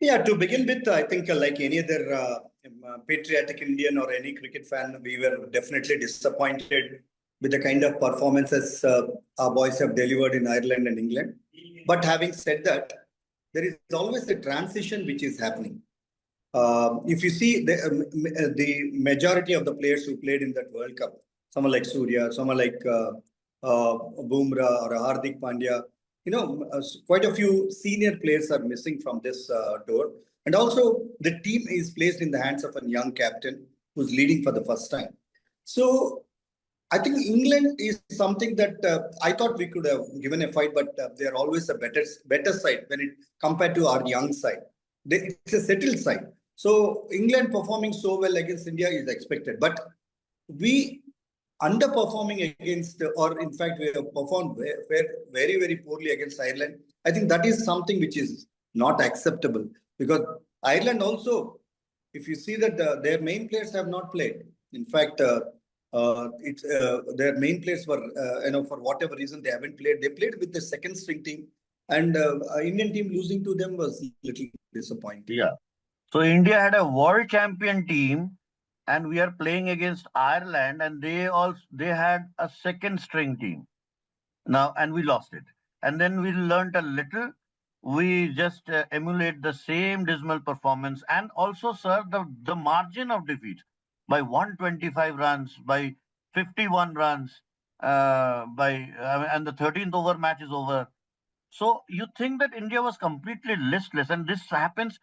Yeah, to begin with, I think like any other patriotic Indian or any cricket fan, we were definitely disappointed with the kind of performances our boys have delivered in Ireland and England. But having said that, there is always a transition which is happening. If you see the majority of the players who played in that World Cup, someone like Surya, someone like Bumrah or Hardik Pandya, quite a few senior players are missing from this tour. And also, the team is placed in the hands of a young captain who's leading for the first time. So I think England is something that I thought we could have given a fight, but they are always a better side when it compared to our young side. It's a settled side. So England performing so well against India is expected, but we underperforming against, or in fact, we have performed very, very poorly against Ireland. I think that is something which is not acceptable because Ireland also, if you see that their main players have not played. In fact, their main players were, for whatever reason they haven't played. They played with the second string team, and Indian team losing to them was a little disappointing. Yeah. So India had a world champion team, and we are playing against Ireland, and they had a second string team now, and we lost it. And then we learnt a little. We just emulate the same dismal performance, and also, sir, the margin of defeat by 125 runs, by 51 runs, and the 13th over match is over. So you think that India was completely listless, and this happens?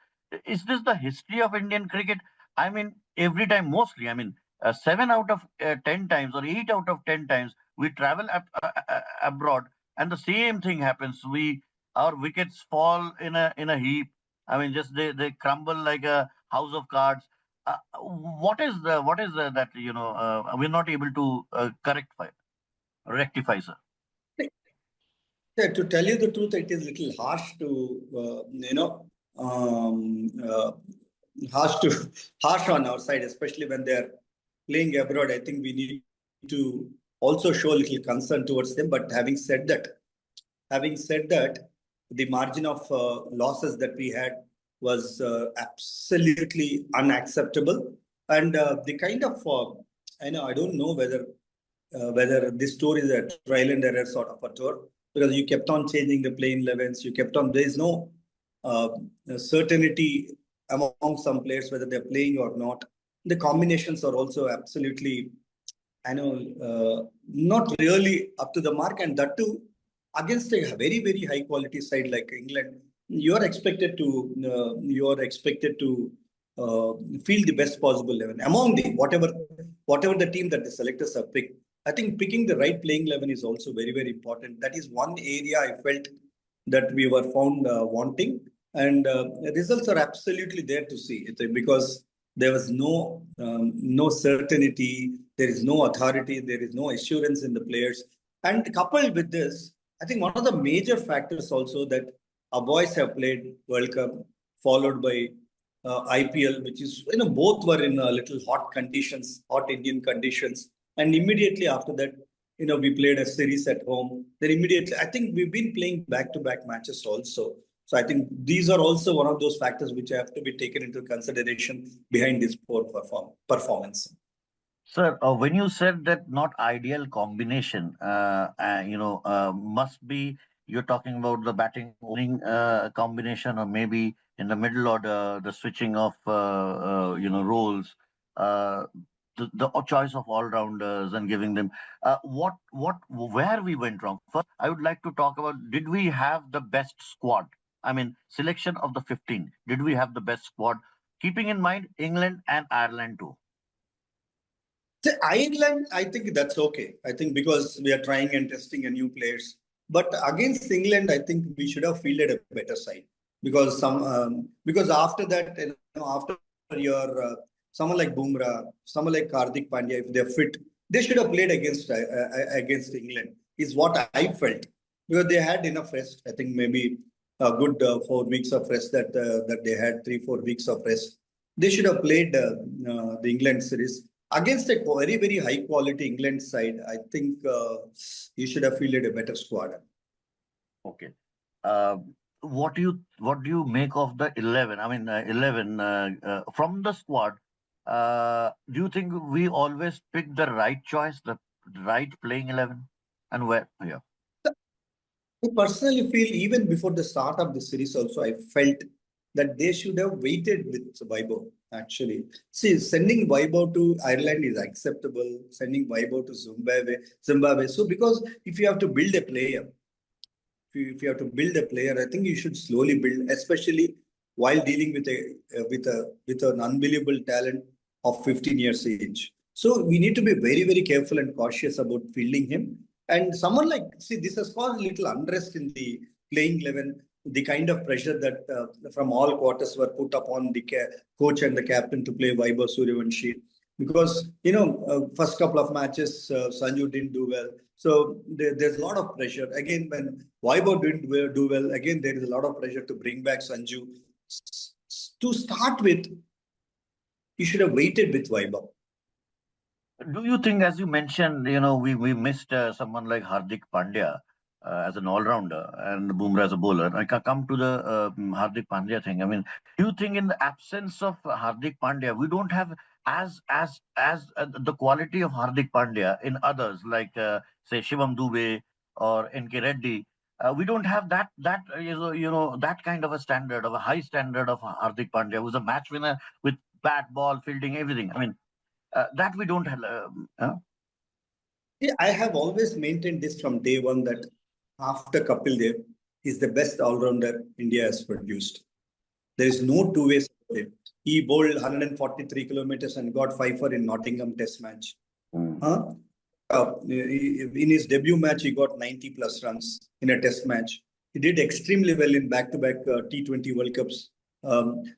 Is this the history of Indian cricket? I mean, every time, mostly. I mean, 7 out of 10 times or 8 out of 10 times we travel abroad, and the same thing happens. Our wickets fall in a heap. I mean, just they crumble like a house of cards. What is that we're not able to rectify, sir? Yeah, to tell you the truth, it is a little harsh to, harsh to harsh on our side, especially when they're playing abroad. I think we need to also show a little concern towards them. But having said that, the margin of losses that we had was absolutely unacceptable, and the kind of I don't know whether this tour is a trial and error sort of a tour because you kept on changing the playing 11s. You kept on. There is no uh, certainty among some players whether they're playing or not. The combinations are also absolutely, not really up to the mark, and that too against a very very high quality side like England. You are expected to feel the best possible 11 among the whatever the team that the selectors have picked. I think picking the right playing 11 is also very, very important. That is one area I felt that we were found wanting. And the results are absolutely there to see it because there was no certainty, there is no authority, there is no assurance in the players. And coupled with this, I think one of the major factors also that our boys have played World Cup, followed by IPL, which is, both were in a little hot conditions, hot Indian conditions. And immediately after that, we played a series at home. Then immediately, I think we've been playing back-to-back matches also. So I think these are also one of those factors which have to be taken into consideration behind this poor performance. Sir, when you said that not ideal combination, must be you're talking about the batting bowling combination, or maybe in the middle order, the switching of roles, uh, the choice of all rounders and giving them where we went wrong. First, I would like to talk about, did we have the best squad? I mean, selection of the 15. Did we have the best squad? Keeping in mind England and Ireland too. The Ireland, I think that's okay. I think because we are trying and testing a new players. But against England, I think we should have fielded a better side because after that, after your someone like Bumrah, someone like Hardik Pandya, if they're fit, they should have played against England. Is what I felt because they had enough rest. I think maybe a good 4 weeks of rest that they had 3-4 weeks of rest. They should have played the England series against a very, very high quality England side. I think you should have fielded a better squad. Okay. Uh, what do you make of the 11? I mean, 11 from the squad. Do you think we always pick the right choice, the right playing 11, and where? Yeah. I personally feel even before the start of the series also, I felt that they should have waited with Vaibhav, actually. See, sending Vaibhav to Ireland is acceptable, sending Vaibhav to Zimbabwe. So because if you have to build a player, if you have to build a player, I think you should slowly build, especially while dealing with an unbelievable talent of 15 years age. So we need to be very, very careful and cautious about fielding him. And someone like, see, this has caused a little unrest in the playing 11. The kind of pressure that from all quarters were put upon the coach and the captain to play Vaibhav Sooryavanshi. Because, first couple of matches, Sanju didn't do well. So there's a lot of pressure. Again, when Vaibhav didn't do well, again, there is a lot of pressure to bring back Sanju. To start with, you should have waited with Vaibhav. Do you think, as you mentioned, we missed someone like Hardik Pandya as an all-rounder and Bumrah as a bowler? I can come to the Hardik Pandya thing. I mean, do you think in the absence of Hardik Pandya, we don't have the quality of Hardik Pandya in others like say Shivam Dube or NK Reddy? We don't have that kind of a standard, of a high standard of Hardik Pandya, who's a match winner with bat, ball, fielding, everything. I mean, that we don't have. Yeah, I have always maintained this from day one that after Kapil Dev, he's the best all-rounder India has produced. There is no two ways about it. He bowled 143 kilometers and got 5 in Nottingham Test match. In his debut match, he got 90 plus runs in a Test match. He did extremely well in back-to-back T20 World Cups.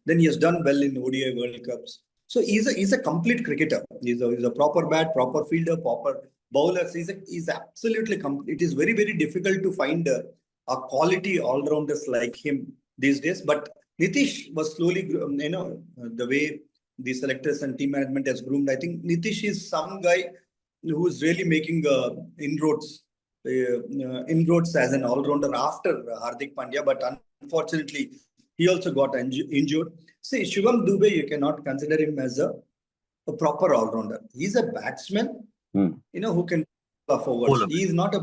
Then he has done well in ODI World Cups. So he's a complete cricketer. He's a proper bat, proper fielder, proper bowler. He's absolutely complete. It is very, very difficult to find a quality all-rounders like him these days. But Nitish was slowly, the way the selectors and team management has groomed. I think Nitish is some guy who's really making inroads as an all-rounder after Hardik Pandya. But unfortunately, he also got injured. See, Shivam Dube, you cannot consider him as a proper all-rounder. He's a batsman, who can pull forwards. He is not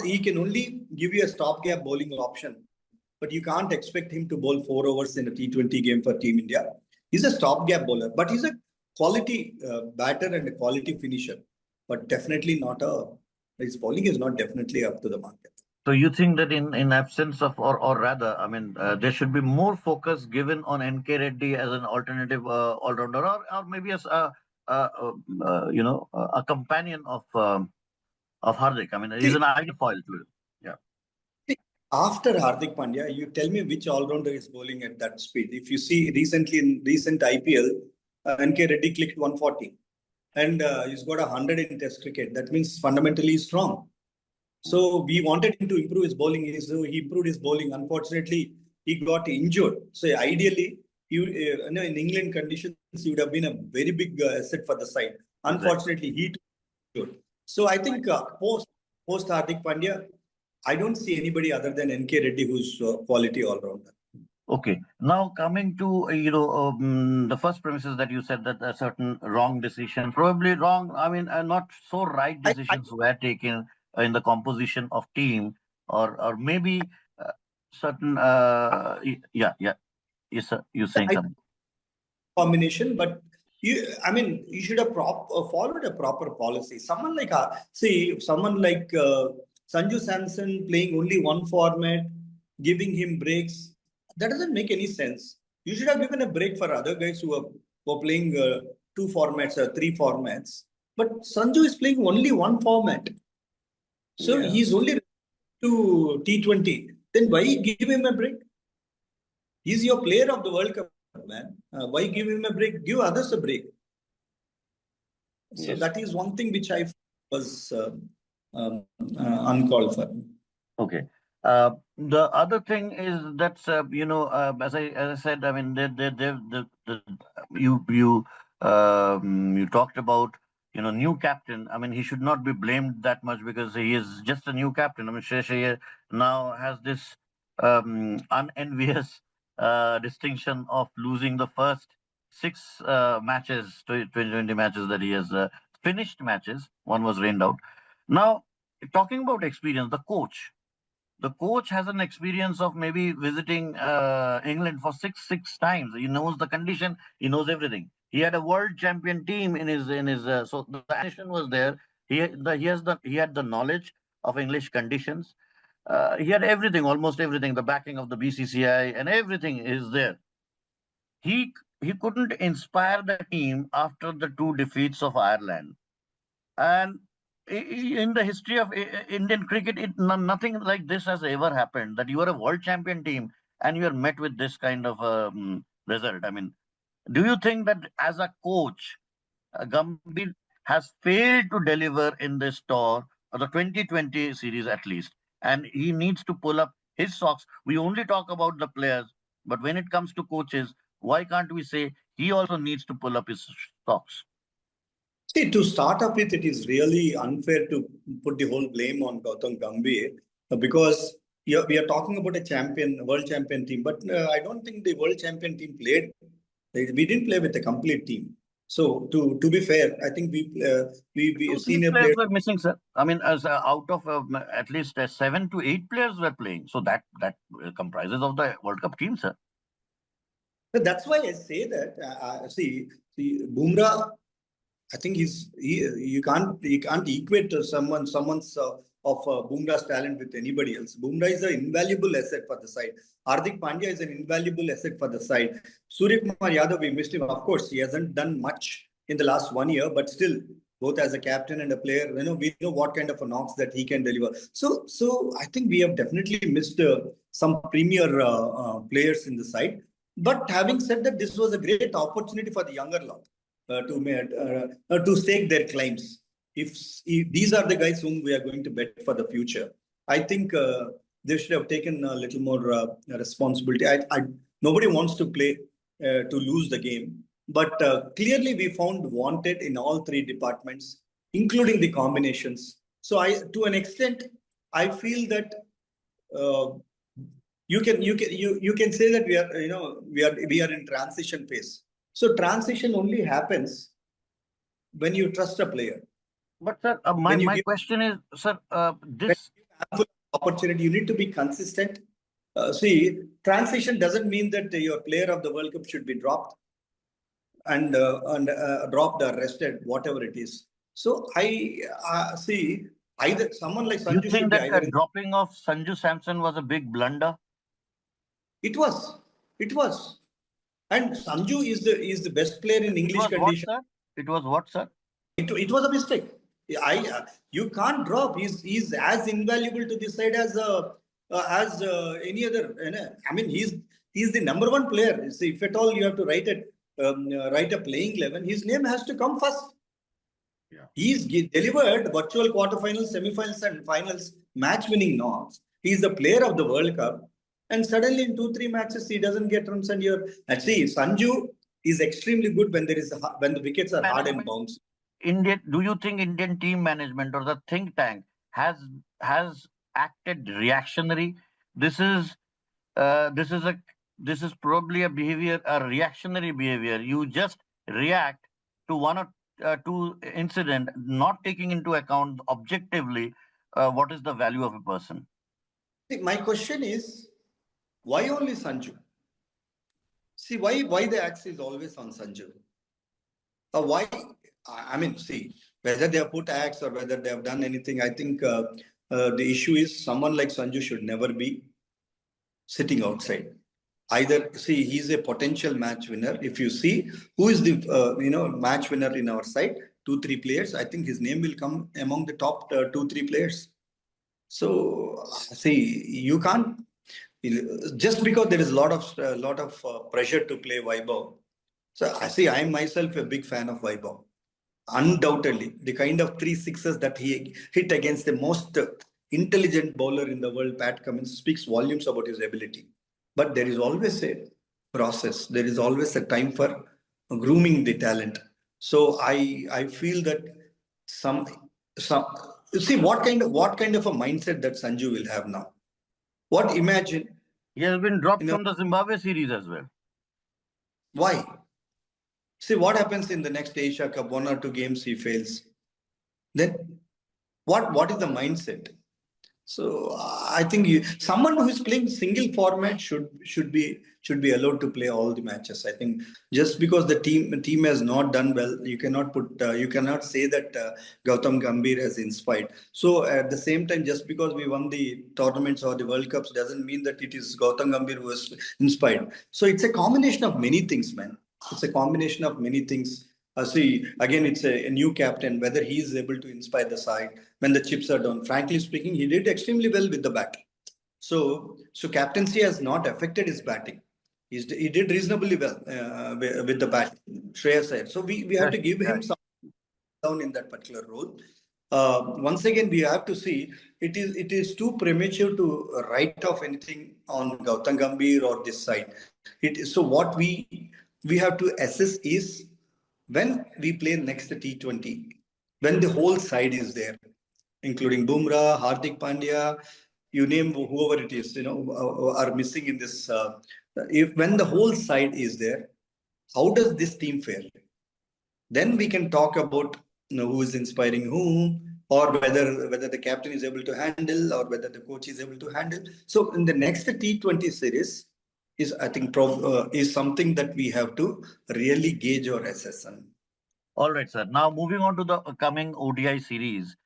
he can only give you a stopgap bowling option. But you can't expect him to bowl 4 overs in a T20 game for Team India. He's a stopgap bowler, but he's a quality batter and a quality finisher. But definitely his bowling is not definitely up to the market. So you think that in absence of, or rather, I mean, there should be more focus given on NK Reddy as an alternative all-rounder, or maybe as a companion of Hardik. I mean, he's an ideal foil to it. Yeah. After Hardik Pandya, you tell me which all-rounder is bowling at that speed. If you see recently in recent IPL, NK Reddy clicked 140 and he's got 100 in Test cricket. That means fundamentally he's strong. So we wanted him to improve his bowling. So he improved his bowling. Unfortunately, he got injured. So ideally, in England conditions, he would have been a very big asset for the side. Unfortunately, he took injured. So I think post Hardik Pandya, I don't see anybody other than NK Reddy who's quality all-rounder. Okay. Now coming to the first premises that you said that a certain wrong decision, probably wrong. I mean, not so right decisions were taken in the composition of team, or maybe certain. Yes, sir. You're saying something. Combination, but you should have followed a proper policy. Someone like Sanju Samson playing only one format, giving him breaks, that doesn't make any sense. You should have given a break for other guys who are playing 2 formats or 3 formats. But Sanju is playing only one format. So he's only to T20. Then why give him a break? He's your player of the World Cup, man. Why give him a break? Give others a break. So that is one thing which I was uncalled for. Okay. The other thing is that as I said, I mean, you talked about new captain. I mean, he should not be blamed that much because he is just a new captain. I mean, Shreyas Iyer now has this unenvious distinction of losing the first six matches, 2020 matches that he has finished matches. One was rained out. Now, talking about experience, the coach has an experience of maybe visiting England for six times. He knows the condition. He knows everything. He had a world champion team in his. So the ambition was there. He had the knowledge of English conditions. He had everything, almost everything. The backing of the BCCI and everything is there. He couldn't inspire the team after the two defeats of Ireland. And in the history of Indian cricket, nothing like this has ever happened. That you are a world champion team and you are met with this kind of result. I mean, do you think that as a coach, Gambhir has failed to deliver in this tour or the 2020 series at least, and he needs to pull up his socks? We only talk about the players, but when it comes to coaches, why can't we say he also needs to pull up his socks? See, to start up with, it is really unfair to put the whole blame on Gautam Gambhir because we are talking about a world champion team, but I don't think the world champion team played. We didn't play with a complete team. So to be fair, I think we Three senior players players. were missing, sir. I mean, as out of at least 7 to 8 players were playing, so that comprises of the World Cup team, sir. That's why I say that. See, Bumrah. I think you can't equate someone's of Bumrah's talent with anybody else. Bumrah is an invaluable asset for the side. Hardik Pandya is an invaluable asset for the side. Suryakumar Yadav, we missed him. Of course, he hasn't done much in the last 1 year, but still, both as a captain and a player, we know what kind of a knocks that he can deliver. So I think we have definitely missed some premier players in the side. But having said that, this was a great opportunity for the younger lot to stake their claims. If these are the guys whom we are going to bet for the future, I think they should have taken a little more responsibility. Nobody wants to play to lose the game, but clearly we found wanted in all three departments, including the combinations. So to an extent, I feel that you can say that we are in transition phase. So transition only happens when you trust a player. But sir, my question is, sir, this opportunity, you need to be consistent. See, transition doesn't mean that your player of the World Cup should be dropped and dropped or rested, whatever it is. So I see either someone like Sanju. You think that dropping of Sanju Samson was a big blunder? It was. And Sanju is the best player in English condition. It was what, sir? It was a mistake. You can't drop. He's as invaluable to this side as any other. I mean, he's the number one player. See, if at all you have to write a playing 11, his name has to come first. Yeah. He's delivered virtual quarterfinals, semifinals, and finals match-winning knocks. He's the player of the World Cup. And suddenly in 2-3 matches, he doesn't get runs. And see, Sanju is extremely good when the wickets are hard and bouncy. Do you think Indian team management or the think tank has acted reactionary? This is probably a reactionary behavior. You just react to one or two incident, not taking into account objectively what is the value of a person. See, my question is, why only Sanju? See, why the axe is always on Sanju? Why? I mean, see, whether they have put axe or whether they have done anything, I think the issue is someone like Sanju should never be sitting outside. Either, see, he's a potential match winner. If you see who is the match winner in our side, 2-3 players, I think his name will come among the top 2-3 players. So, see, you can't. Just because there is a lot of pressure to play Vaibhav. So I am myself a big fan of Vaibhav. Undoubtedly, the kind of 3 sixes that he hit against the most intelligent bowler in the world, Pat Cummins, speaks volumes about his ability. But there is always a process. There is always a time for grooming the talent. So I feel that see what kind of a mindset that Sanju will have now. Imagine He has been dropped You know, from the Zimbabwe series as well. why? See what happens in the next Asia Cup, 1 or 2 games he fails. Then what is the mindset? So I think someone who is playing single format should be allowed to play all the matches. I think just because the team has not done well, you cannot say that Gautam Gambhir has inspired. So at the same time, just because we won the tournaments or the World Cups doesn't mean that it is Gautam Gambhir who has inspired. So it's a combination of many things, man. It's a combination of many things. See, again, it's a new captain, whether he is able to inspire the side when the chips are down. Frankly speaking, he did extremely well with the bat. So captaincy has not affected his batting. He did reasonably well with the bat, Shreyas said. So we have to give him some down in that particular role. Once again, we have to see it is too premature to write off anything on Gautam Gambhir or this side. So what we have to assess is when we play next T20, when the whole side is there, including Bumrah, Hardik Pandya, you name whoever it is, are missing in this. If when the whole side is there, how does this team fare? Then we can talk about who is inspiring whom, or whether the captain is able to handle, or whether the coach is able to handle. So in the next T20 series is I think is something that we have to really gauge or assess. All right, sir. Now moving on to the coming ODI series.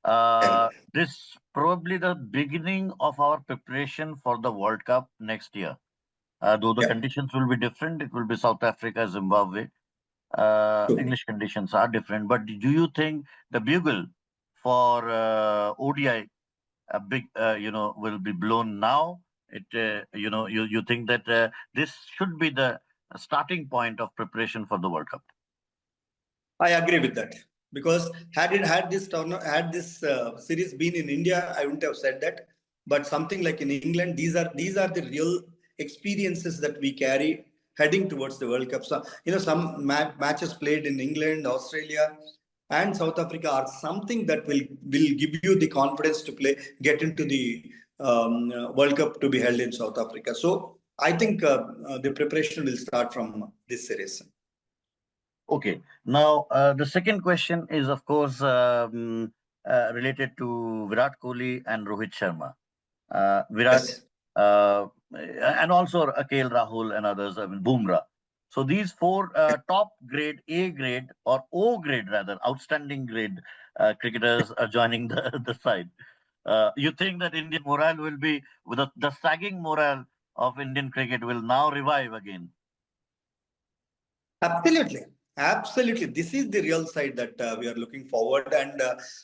Yeah. This probably the beginning of our preparation for the World Cup next year. Though the Yeah. conditions will be different, it will be South Africa, Zimbabwe. True. English conditions are different. But do you think the bugle for ODI, will be blown now? You think that this should be the starting point of preparation for the World Cup? I agree with that because had this series been in India, I wouldn't have said that. But something like in England, these are the real experiences that we carry heading towards the World Cup. So some matches played in England, Australia, and South Africa are something that will give you the confidence to get into the World Cup to be held in South Africa. So I think the preparation will start from this series. Okay. Now, the second question is, of course, related to Virat Kohli and Rohit Sharma. Virat, Yes. and also KL Rahul and others, I mean, Bumrah. So these four top grade, A grade, or O grade rather, outstanding grade cricketers are joining the side. You think that Indian morale will be, with the sagging morale of Indian cricket will now revive again? Absolutely. Absolutely. This is the real side that we are looking forward. And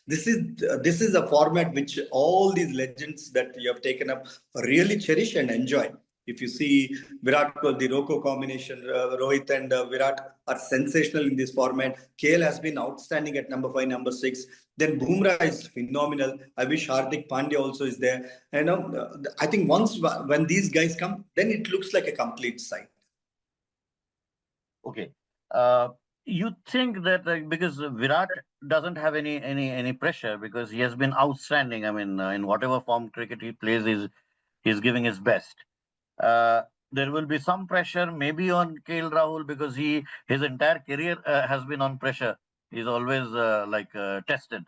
this is a format which all these legends that you have taken up really cherish and enjoy. If you see Virat Kohli, the Roko combination, Rohit and Virat are sensational in this format. KL has been outstanding at number 5, number 6. Then Bumrah is phenomenal. I wish Hardik Pandya also is there. I think when these guys come, then it looks like a complete side. Okay. You think that because Virat doesn't have any pressure because he has been outstanding. I mean, in whatever form cricket he plays, he's giving his best. There will be some pressure maybe on KL Rahul because his entire career has been on pressure. He's always tested.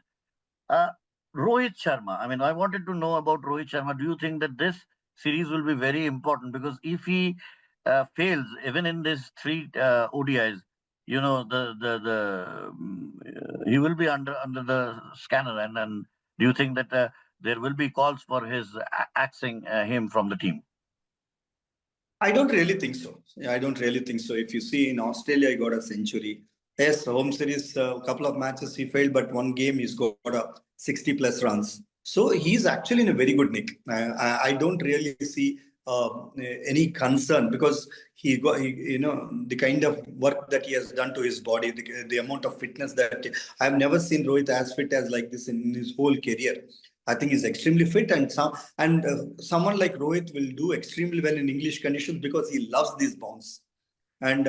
Uh, Rohit Sharma. I mean, I wanted to know about Rohit Sharma. Do you think that this series will be very important? Because if he fails, even in these three ODIs, he will be under the scanner. And do you think that there will be calls for his axing him from the team? I don't really think so. Yeah, I don't really think so. If you see in Australia, he got a century. Yes, home series, a couple of matches he failed, but one game he's got a 60 plus runs. So he's actually in a very good nick. I don't really see any concern because the kind of work that he has done to his body, the amount of fitness that I've never seen Rohit as fit as like this in his whole career. I think he's extremely fit, and someone like Rohit will do extremely well in English conditions because he loves these bounce. And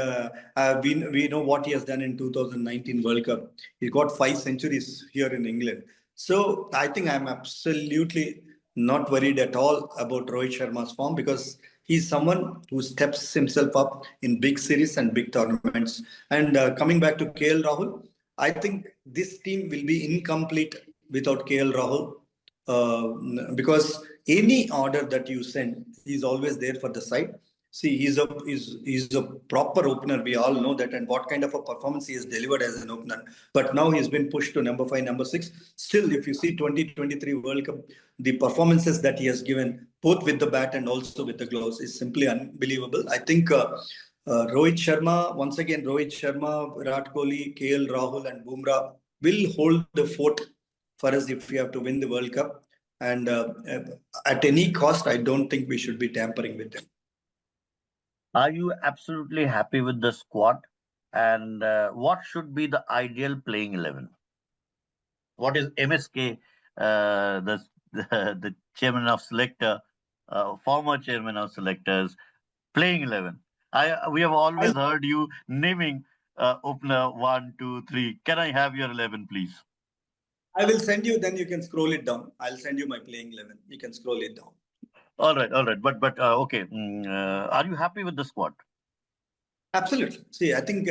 we know what he has done in 2019 World Cup. He got 5 centuries here in England. So I think I'm absolutely not worried at all about Rohit Sharma's form because He's someone who steps himself up in big series and big tournaments. And coming back to KL Rahul, I think this team will be incomplete without KL Rahul, because any order that you send, he's always there for the side. See, he's a proper opener. We all know that, and what kind of a performance he has delivered as an opener. But now he's been pushed to number 5, number 6. Still, if you see 2023 World Cup, the performances that he has given, both with the bat and also with the gloves, is simply unbelievable. I think Rohit Sharma, once again, Rohit Sharma, Virat Kohli, KL Rahul, and Bumrah will hold the fort for us if we have to win the World Cup. And at any cost, I don't think we should be tampering with them. Are you absolutely happy with the squad? And what should be the ideal playing 11? What is MSK, the chairman of selector, former chairman of selectors, playing 11? We have always heard you naming opener 1, 2, 3. Can I have your 11, please? I will send you, then you can scroll it down. I'll send you my playing 11. You can scroll it down. All right. But okay. Are you happy with the squad? Absolutely. See, I think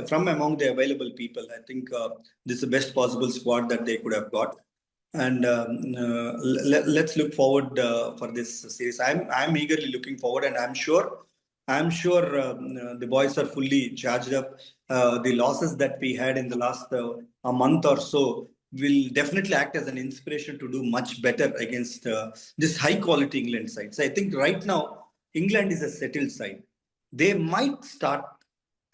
from among the available people, I think this is the best possible squad that they could have got. And let's look forward for this series. I'm eagerly looking forward, and I'm sure the boys are fully charged up. The losses that we had in the last a month or so will definitely act as an inspiration to do much better against this high quality England side. So I think right now England is a settled side. They might start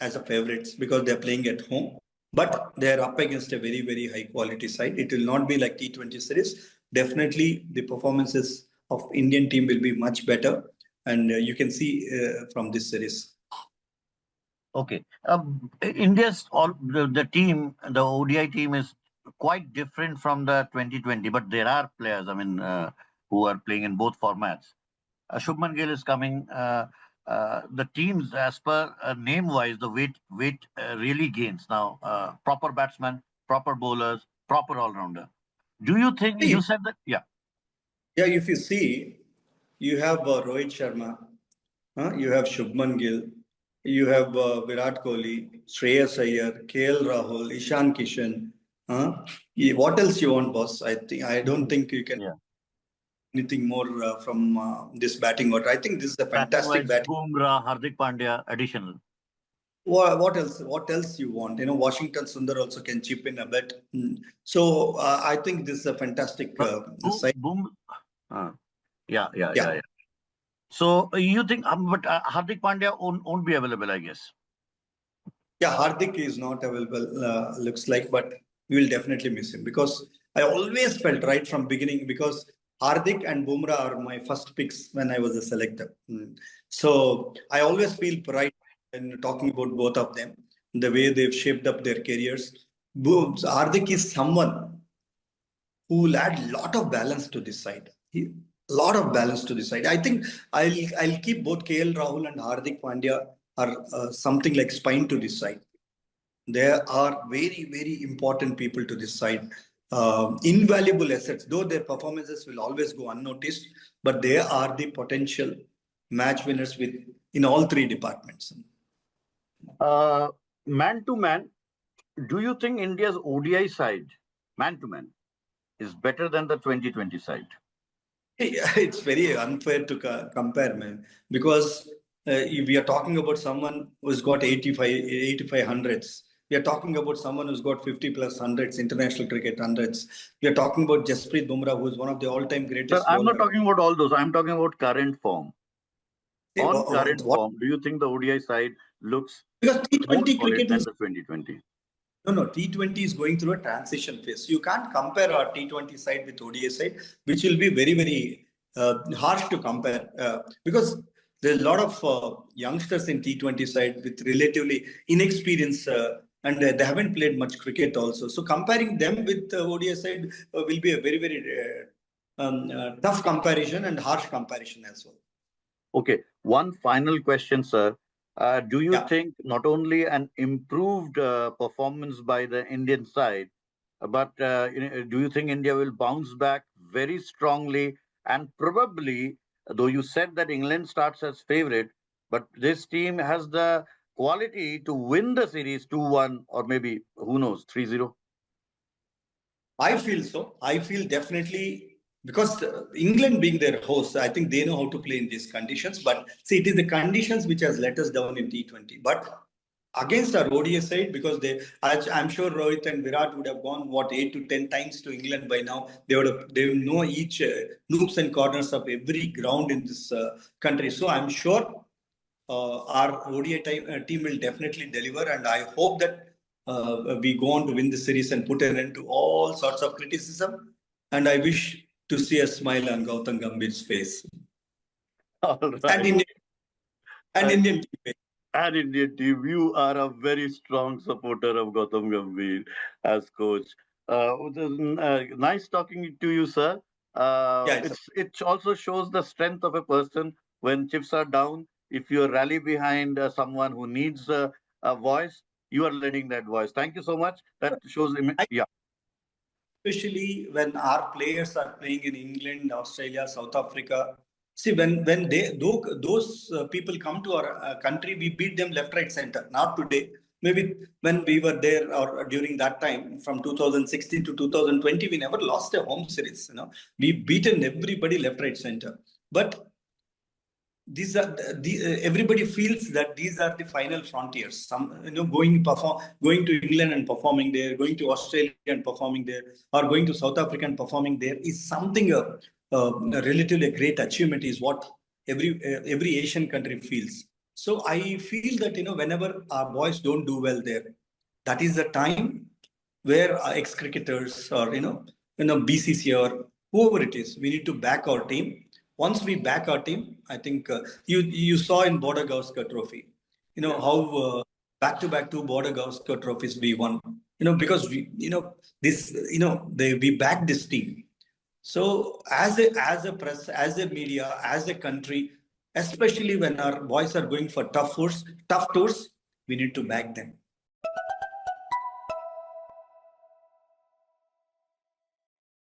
as a favourites because they're playing at home, but they're up against a very, very high quality side. It will not be like T20 series. Definitely the performances of Indian team will be much better, and you can see from this series. Okay. India's the team, the ODI team is quite different from the 2020, but there are players, who are playing in both formats. Shubman Gill is coming. The teams, as per name-wise, the weight really gains now. Proper batsman, proper bowlers, proper all-rounder. Do you think you said that? Yeah. Yeah, if you see, you have Rohit Sharma, you have Shubman Gill, you have Virat Kohli, Shreyas Iyer, KL Rahul, Ishan Kishan. What else you want, boss? I don't think you can anything more from this batting order. I think this is a fantastic batting. Bumrah, Hardik Pandya, additional. What else? What else you want? Washington Sundar also can chip in a bit. So I think this is a fantastic side. Yeah. So you think, but Hardik Pandya won't be available, I guess. Yeah, Hardik is not available, looks like, but we will definitely miss him because I always felt right from beginning because Hardik and Bumrah are my first picks when I was a selector. So I always feel pride in talking about both of them, the way they've shaped up their careers. Hardik is someone who will add a lot of balance to this side. Lot of balance to this side. I think I'll keep both KL Rahul and Hardik Pandya are something like spine to this side. They are very, very important people to this side. Invaluable assets, though their performances will always go unnoticed, but they are the potential match winners in all 3 departments. Man to man, do you think India's ODI side, man to man, is better than the 2020 side? It's very unfair to compare, man, because if we are talking about someone who's got 85 hundreds, we are talking about someone who's got 50 plus hundreds, international cricket hundreds. We are talking about Jasprit Bumrah, who's one of the all-time greatest. Sir, I'm not talking about all those. I'm talking about current form. Current form, do you think the ODI side looks because T20 cricket is the 2020? No, T20 is going through a transition phase. You can't compare our T20 side with ODI side, which will be very, very harsh to compare because there's a lot of youngsters in T20 side with relatively inexperience and they haven't played much cricket also. So comparing them with ODI side will be a very, very tough comparison and harsh comparison as well. Okay, one final question, sir. Do you think not only an improved performance by the Indian side, but do you think India will bounce back very strongly and probably though you said that England starts as favorite, but this team has the quality to win the series 2-1 or maybe, who knows, 3-0. I feel so. I feel definitely because England being their host, I think they know how to play in these conditions. But see, it is the conditions which has let us down in T20. But against our ODI side, because I'm sure Rohit and Virat would have gone 8 to 10 times to England by now. They would know each nooks and corners of every ground in this country. So I'm sure our ODI team will definitely deliver, and I hope that we go on to win the series and put an end to all sorts of criticism. And I wish to see a smile on Gautam Gambhir's face. All right. And Indian team. And Indian team, you are a very strong supporter of Gautam Gambhir as coach. Nice talking to you, sir. It also shows the strength of a person when chips are down. If you rally behind someone who needs a voice, you are lending that voice. Thank you so much. That shows, yeah. Especially when our players are playing in England, Australia, South Africa. See, when those people come to our country, we beat them left, right, center. Not today. Maybe when we were there or during that time, from 2016 to 2020, we never lost a home series. We beaten everybody left, right, center. But these are everybody feels that these are the final frontiers. Some going to England and performing there, going to Australia and performing there, or going to South Africa and performing there is something relatively a great achievement. Is what every Asian country feels. So I feel that whenever our boys don't do well there, that is the time where ex-cricketers or BCC or whoever it is, we need to back our team. Once we back our team, I think you saw in Border Gavaskar Trophy, how back-to-back 2 Border Gavaskar trophies we won. Because we backed this team. So as a press, as a media, as a country, especially when our boys are going for tough tours, we need to back them.